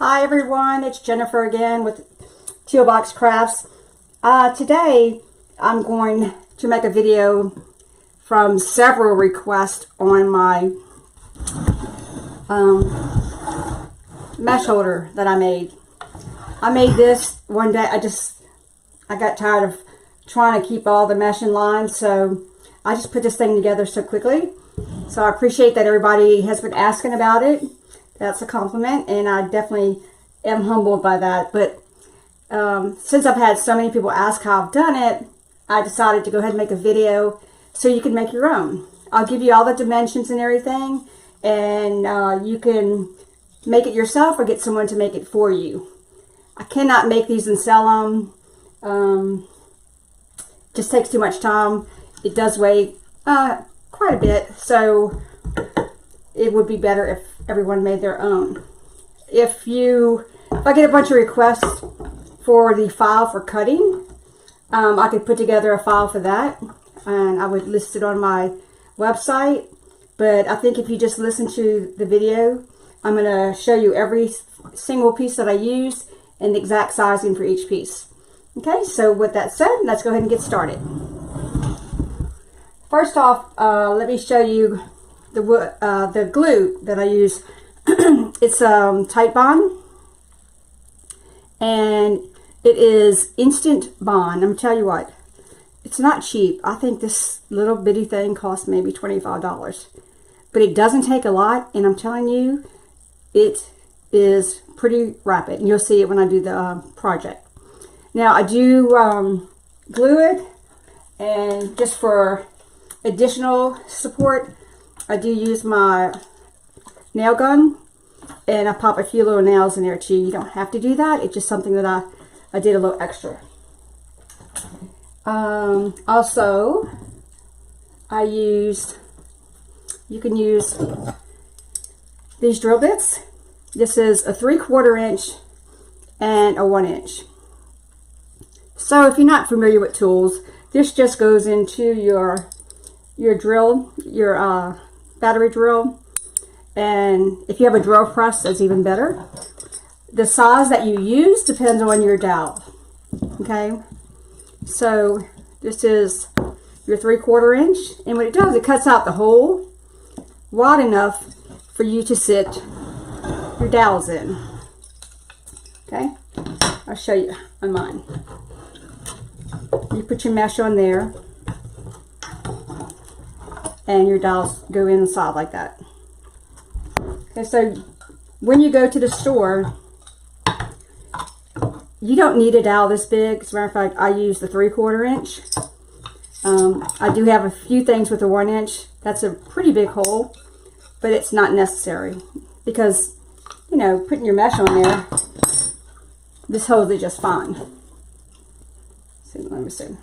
Hi everyone, it's Jennifer again with TEAL Crafts. Today I'm going to make a video from several requests on my mesh holder that I made. I made this one day. I got tired of trying to keep all the mesh in line, so I just put this thing together so quickly. So I appreciate that everybody has been asking about it. That's a compliment, and I definitely am humbled by that. But since I've had so many people ask how I've done it, I decided to go ahead and make a video so you can make your own. I'll give you all the dimensions and everything, and you can make it yourself or get someone to make it for you. I cannot make these and sell them. Just takes too much time. It does weigh quite a bit, so it would be better if everyone made their own. If I get a bunch of requests for the file for cutting, I could put together a file for that, and I would list it on my website. But I think if you just listen to the video, I'm going to show you every single piece that I use and the exact sizing for each piece. Okay, so with that said, let's go ahead and get started. First off, let me show you the glue that I use. It's Tight Bond, and it is Instant Bond. I'm gonna tell you what, it's not cheap. I think this little bitty thing costs maybe $25, but it doesn't take a lot, and I'm telling you, it is pretty rapid, and you'll see it when I do the project. Now I do glue it, and just for additional support, I do use my nail gun, and I pop a few little nails in there too. You don't have to do that. It's just something that I did a little extra. Also, you can use these drill bits. This is a 3/4 inch and a 1 inch. So if you're not familiar with tools, this just goes into your drill, your battery drill, and if you have a drill press, that's even better. The size that you use depends on your dowel. Okay, so this is your 3/4 inch, and what it does, it cuts out the hole wide enough for you to sit your dowels in. Okay, I'll show you on mine. You put your mesh on there, and your dowels go inside like that. Okay, so when you go to the store, you don't need a dowel this big. As a matter of fact, I use the 3/4 inch. I do have a few things with the 1 inch. That's a pretty big hole, but it's not necessary because, you know, putting your mesh on there, this holds it just fine. Let me see.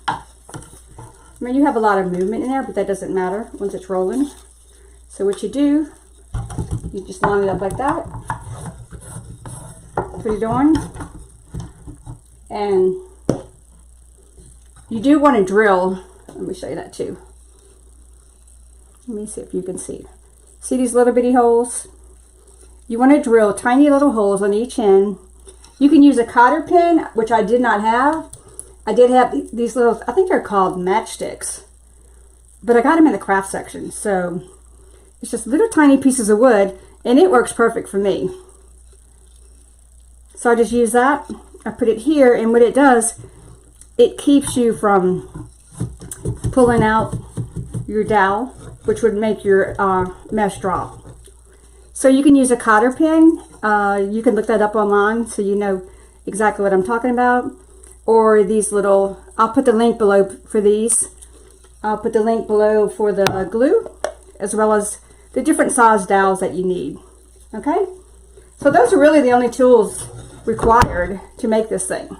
I mean, you have a lot of movement in there, but that doesn't matter once it's rolling. So what you do, you just line it up like that, put it on, and you do want to drill. Let me show you that too. Let me see if you can see. See these little bitty holes? You want to drill tiny little holes on each end. You can use a cotter pin, which I did not have. I did have these little, I think they're called matchsticks, but I got them in the craft section. So it's just little tiny pieces of wood, and it works perfect for me. So I just use that. I put it here, and what it does, it keeps you from pulling out your dowel, which would make your mesh drop. So you can use a cotter pin. You can look that up online so you know exactly what I'm talking about. Or these little, I'll put the link below for these. I'll put the link below for the glue, as well as the different size dowels that you need. Okay? So those are really the only tools required to make this thing.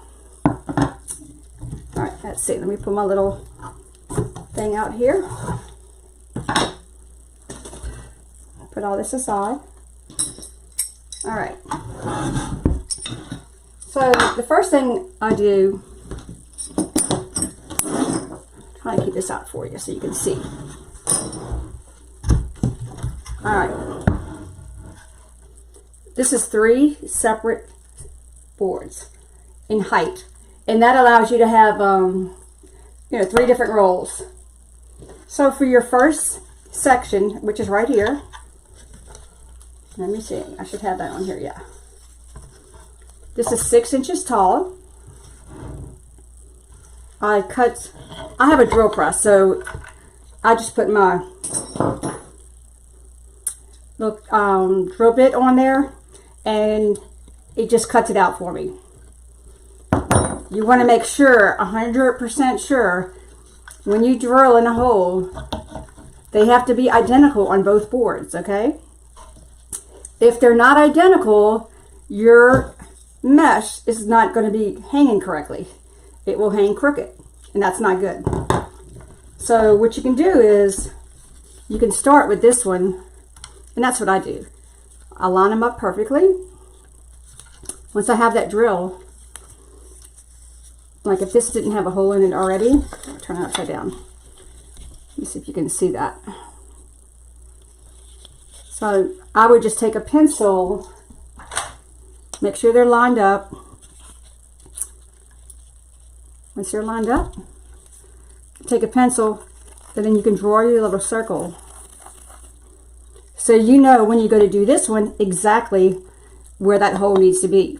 Alright, let's see. Let me put my little thing out here. Put all this aside. Alright. So the first thing I do, try to keep this out for you so you can see. All right. this is 3 separate boards in height, and that allows you to have 3 different rolls. So for your first section, which is right here, let me see, I should have that on here, yeah. This is 6 inches tall. I have a drill press, so I just put my little drill bit on there, and it just cuts it out for me. You want to make sure, 100% sure, when you drill in a hole, they have to be identical on both boards, okay? If they're not identical, your mesh is not going to be hanging correctly. It will hang crooked, and that's not good. So what you can do is, you can start with this one, and that's what I do. I line them up perfectly. Once I have that drill, like if this didn't have a hole in it already, I'll turn it upside down. Let me see if you can see that. So I would just take a pencil, make sure they're lined up. Once they're lined up, take a pencil, and then you can draw your little circle. So you know when you go to do this one exactly where that hole needs to be.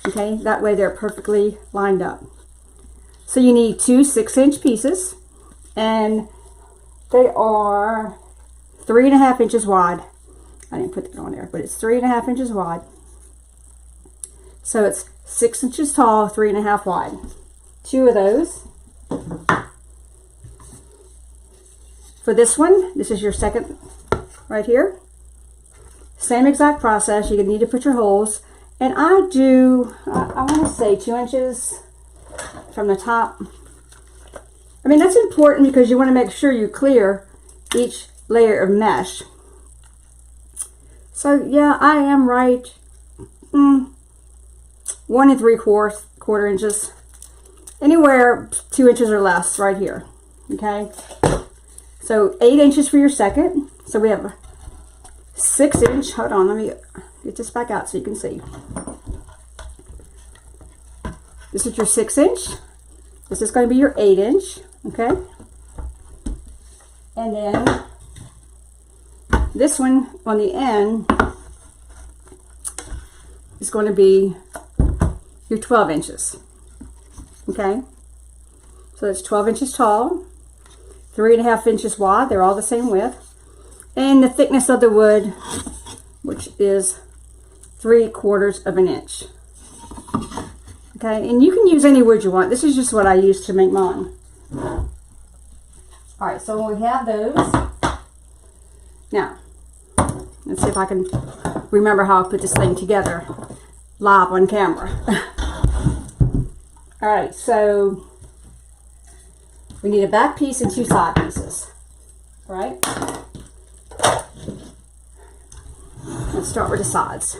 Okay, that way they're perfectly lined up. So you need 2 6-inch pieces, and they are 3.5 inches wide. I didn't put that on there, but it's 3.5 inches wide. So it's 6 inches tall, 3.5 wide. 2 of those. For this one, this is your second right here. Same exact process. You need to put your holes, and I do, I want to say 2 inches from the top. I mean, that's important because you want to make sure you clear each layer of mesh. So yeah, I am right 1 3/4 inches, anywhere 2 inches or less right here. Okay, so 8 inches for your second. So we have 6 inch. Hold on, let me get this back out so you can see. This is your 6 inch. This is going to be your 8 inch. Okay, and then this one on the end is going to be your 12 inches. Okay, so it's 12 inches tall, 3.5 inches wide. They're all the same width. And the thickness of the wood, which is 3/4 of an inch. Okay, and you can use any wood you want. This is just what I use to make mine. All right, so we have those. Now, let's see if I can remember how I put this thing together live on camera. All right, so we need a back piece and 2 side pieces. All right. Let's start with the sides.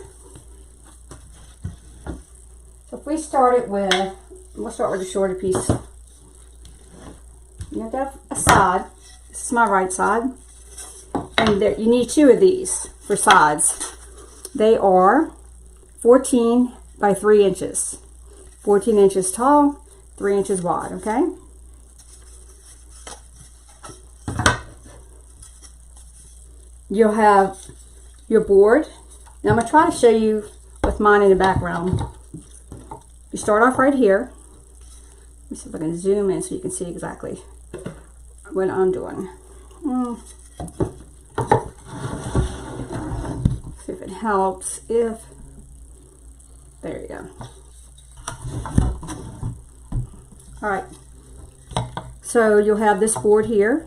So if we start it with, we'll start with the shorter piece. You have to have a side. This is my right side. And there, you need 2 of these for sides. They are 14 by 3 inches. 14 inches tall, 3 inches wide, okay? You'll have your board. Now I'm going to try to show you with mine in the background. You start off right here. Let me see if I can zoom in so you can see exactly what I'm doing. See if it helps. There you go. All right. So you'll have this board here.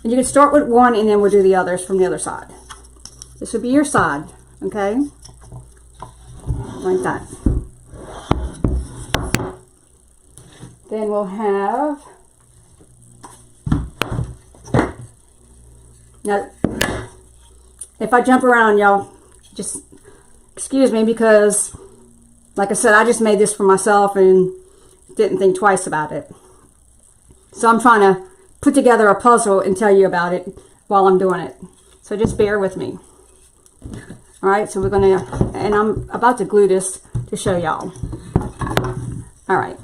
And you can start with one and then we'll do the others from the other side. This would be your side, okay? Like that. Then we'll have, now, if I jump around, y'all, just excuse me because, like I said, I just made this for myself and didn't think twice about it. So I'm trying to put together a puzzle and tell you about it while I'm doing it. So just bear with me. All right, so we're gonna, and I'm about to glue this to show y'all. All right,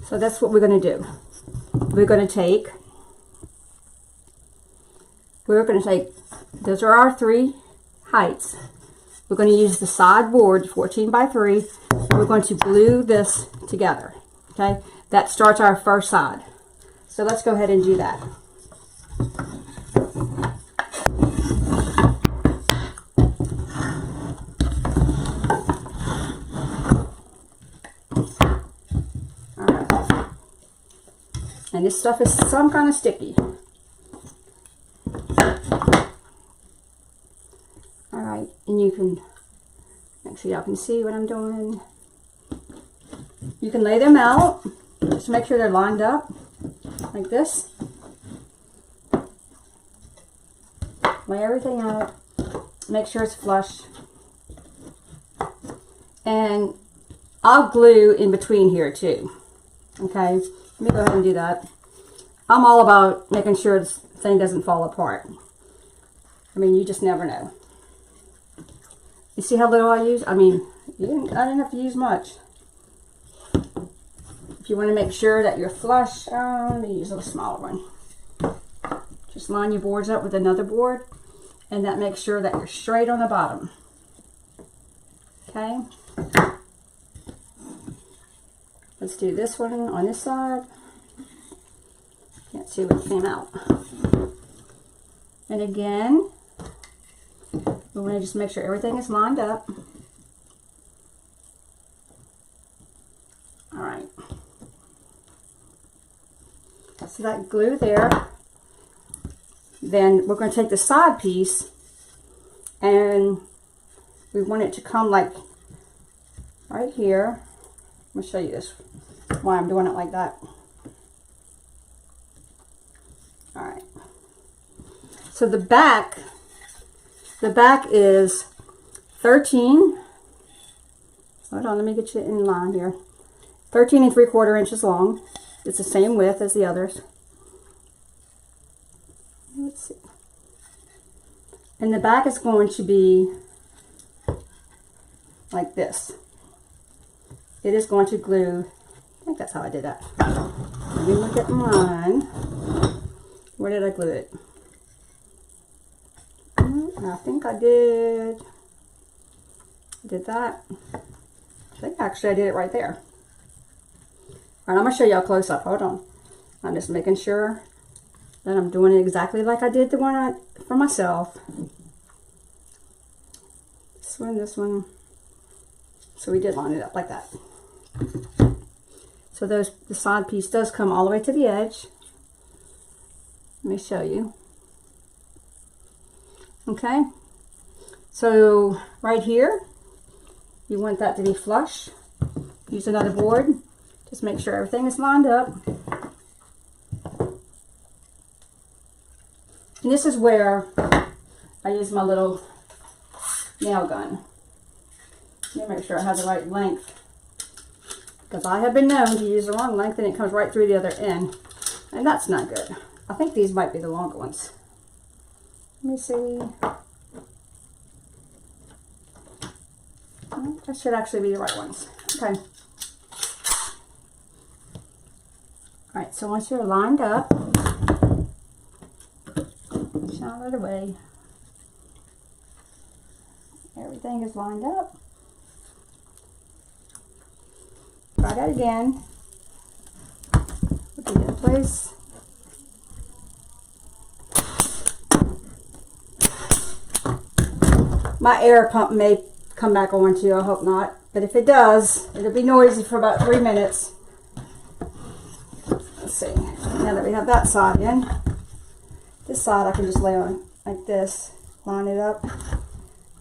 so that's what we're gonna do. We're gonna take, those are our 3 heights. We're gonna use the side board, 14 by 3. We're going to glue this together, okay? That starts our first side. So let's go ahead and do that. And this stuff is some kind of sticky. Alright, and you can make sure y'all can see what I'm doing. You can lay them out, just to make sure they're lined up, like this. Lay everything out, make sure it's flush. And I'll glue in between here too, okay? Let me go ahead and do that. I'm all about making sure this thing doesn't fall apart. I mean, you just never know. You see how little I use? I mean, I didn't have to use much. If you want to make sure that you're flush, let me use a smaller one. Just line your boards up with another board, and that makes sure that you're straight on the bottom. Okay? Let's do this one on this side. Can't see what came out. And again, we want to just make sure everything is lined up. All right. So that glue there. Then we're going to take the side piece, and we want it to come like right here. I'm going to show you this, why I'm doing it like that. All right. So the back is 13. Hold on, let me get you in line here. 13 3/4 inches long. It's the same width as the others. Let's see. And the back is going to be like this. It is going to glue, I think that's how I did that. Let me look at mine. Where did I glue it? I think I did that. I think actually I did it right there. All right, I'm gonna show y'all close up. Hold on. I'm just making sure that I'm doing it exactly like I did the one for myself. This one. So we did line it up like that. So the side piece does come all the way to the edge. Let me show you. Okay. So right here, you want that to be flush. Use another board. Just make sure everything is lined up. And this is where I use my little nail gun. Let me make sure I have the right length, because I have been known to use the wrong length and it comes right through the other end, and that's not good. I think these might be the longer ones. Let me see. Well, that should actually be the right ones. Okay. Alright, so once you're lined up, shine it away. Everything is lined up. Try that again. Put it in place. My air pump may come back on too, I hope not. But if it does, it'll be noisy for about 3 minutes. Let's see. Now that we have that side in, this side I can just lay on like this, line it up,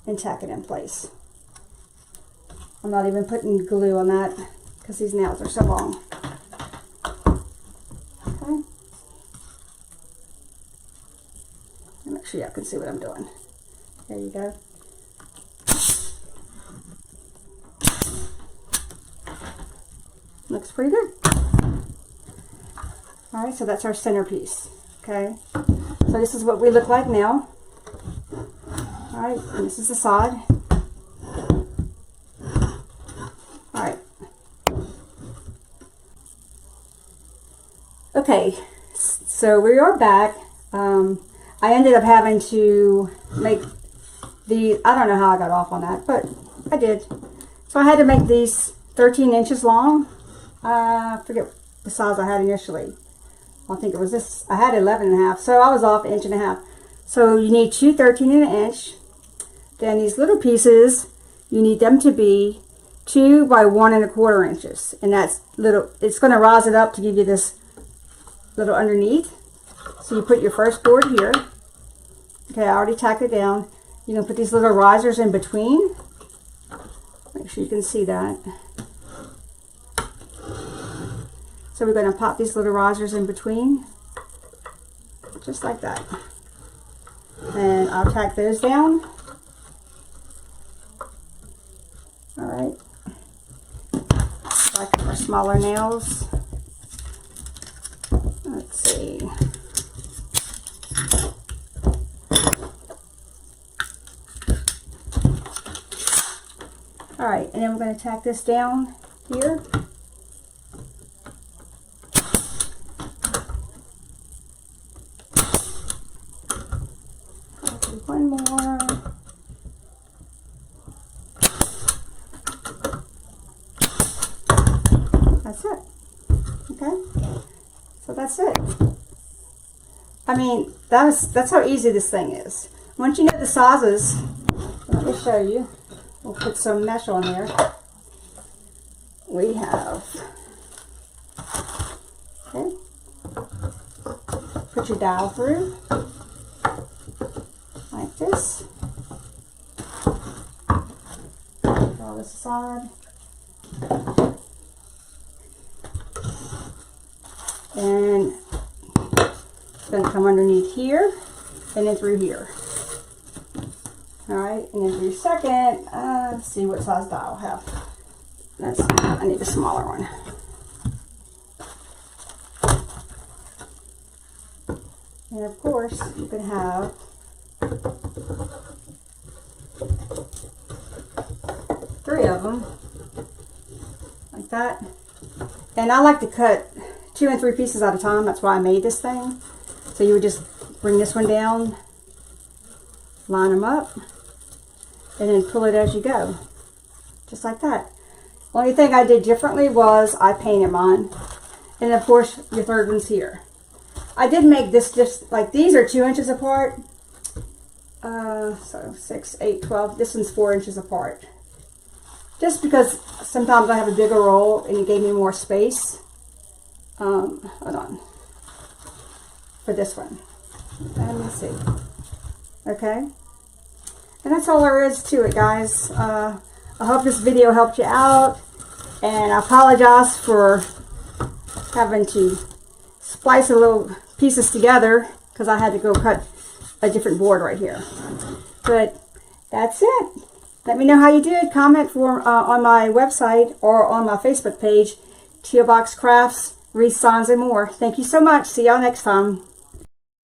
and tack it in place. I'm not even putting glue on that because these nails are so long. Okay. Make sure y'all can see what I'm doing. There you go. Looks pretty good. Alright, so that's our centerpiece. Okay. So this is what we look like now. Alright, and this is the side. Alright. Okay, so we are back. I ended up having to make the, I don't know how I got off on that, but I did. So I had to make these 13 inches long. I forget the size I had initially. I think it was this, I had 11.5, so I was off 1.5 inches. So you need two 13-inch. Then these little pieces, you need them to be 2 by 1.25 inches. And that's little, it's going to rise it up to give you this little underneath. So you put your first board here. Okay, I already tacked it down. You're going to put these little risers in between. Make sure you can see that. So we're going to pop these little risers in between. Just like that. And I'll tack those down. Alright. Like our smaller nails. Let's see. Alright, and then we're going to tack this down here. I'll do one more. That's it. Okay? So that's it. I mean, that's how easy this thing is. Once you know the sizes, let me show you. We'll put some mesh on there. We have, okay, put your dowel through, like this. Draw this aside. And it's going to come underneath here and then through here. Alright, and then for your second, let's see what size dowel I have. I need a smaller one. And of course, you can have three of them, like that. And I like to cut 2 and 3 pieces at a time. That's why I made this thing. So you would just bring this one down, line them up, and then pull it as you go, just like that. Only thing I did differently was I painted mine, and of course your third one's here. I did make this just like these are 2 inches apart. So 6, 8, 12. This one's 4 inches apart. Just because sometimes I have a bigger roll and it gave me more space. Hold on. For this one. Let me see. Okay. And that's all there is to it, guys. I hope this video helped you out. And I apologize for having to splice a little pieces together because I had to go cut a different board right here. But that's it. Let me know how you did. Comment on my website or on my Facebook page, TEAL Box Crafts, Wreath Signs, and more. Thank you so much. See y'all next time.